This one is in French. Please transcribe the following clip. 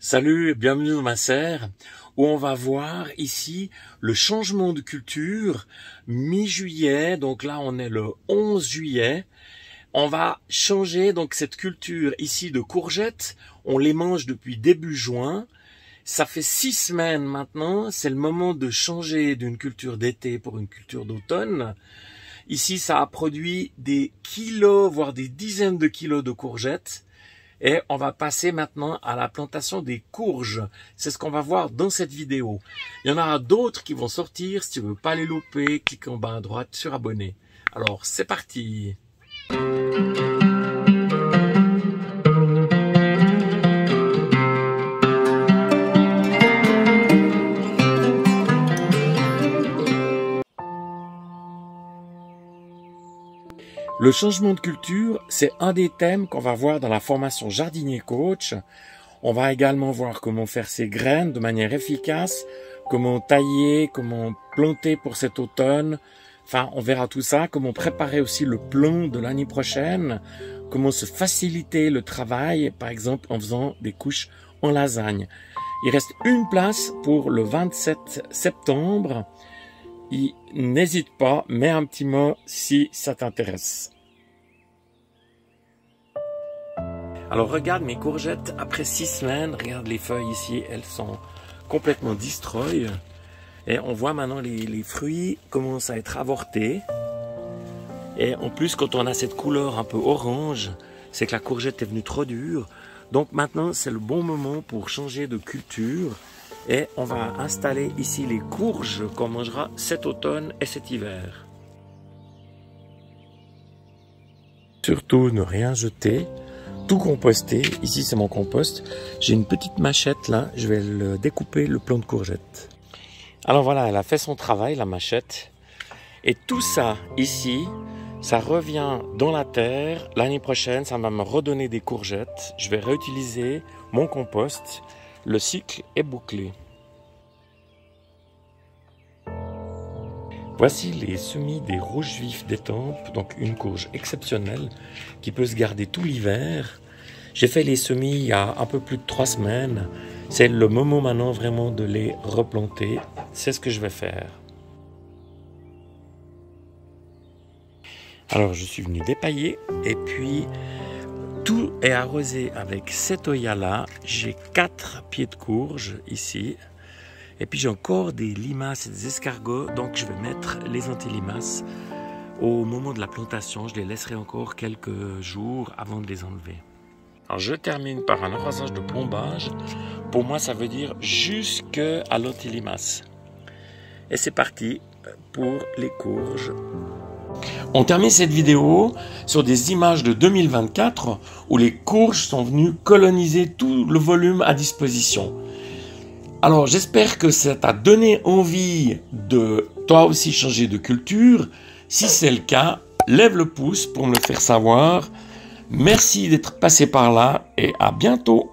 Salut, bienvenue dans ma serre où on va voir ici le changement de culture mi-juillet. Donc là, on est le 11 juillet. On va changer donc cette culture ici de courgettes. On les mange depuis début juin. Ça fait 6 semaines maintenant. C'est le moment de changer d'une culture d'été pour une culture d'automne. Ici, ça a produit des kilos, voire des dizaines de kilos de courgettes. Et on va passer maintenant à la plantation des courges. C'est ce qu'on va voir dans cette vidéo. Il y en aura d'autres qui vont sortir. Si tu veux pas les louper, clique en bas à droite sur abonner. Alors, c'est parti. Le changement de culture, c'est un des thèmes qu'on va voir dans la formation Jardinier Coach. On va également voir comment faire ses graines de manière efficace, comment tailler, comment planter pour cet automne. Enfin, on verra tout ça, comment préparer aussi le plan de l'année prochaine, comment se faciliter le travail, par exemple en faisant des couches en lasagne. Il reste une place pour le 27 septembre. N'hésite pas, mets un petit mot si ça t'intéresse. Alors regarde mes courgettes après 6 semaines, regarde les feuilles ici, elles sont complètement destroy. Et on voit maintenant les fruits commencent à être avortés. Et en plus quand on a cette couleur un peu orange, c'est que la courgette est venue trop dure. Donc maintenant c'est le bon moment pour changer de culture. Et on va installer ici les courges qu'on mangera cet automne et cet hiver. Surtout ne rien jeter, tout composter. Ici c'est mon compost. J'ai une petite machette là, je vais le découper le plant de courgettes. Alors voilà, elle a fait son travail la machette. Et tout ça ici, ça revient dans la terre. L'année prochaine, ça va me redonner des courgettes. Je vais réutiliser mon compost. Le cycle est bouclé. Voici les semis des rouges vifs d'Étampes, donc une courge exceptionnelle qui peut se garder tout l'hiver. J'ai fait les semis il y a un peu plus de 3 semaines. C'est le moment maintenant vraiment de les replanter. C'est ce que je vais faire. Alors je suis venu dépailler et puis tout est arrosé avec cet oya-là. J'ai 4 pieds de courge ici. Et puis j'ai encore des limaces et des escargots. Donc je vais mettre les antilimaces au moment de la plantation. Je les laisserai encore quelques jours avant de les enlever. Alors je termine par un arrosage de plombage. Pour moi ça veut dire jusqu'à l'antilimace. Et c'est parti pour les courges. On termine cette vidéo sur des images de 2024 où les courges sont venues coloniser tout le volume à disposition. Alors j'espère que ça t'a donné envie de toi aussi changer de culture. Si c'est le cas, lève le pouce pour me le faire savoir. Merci d'être passé par là et à bientôt.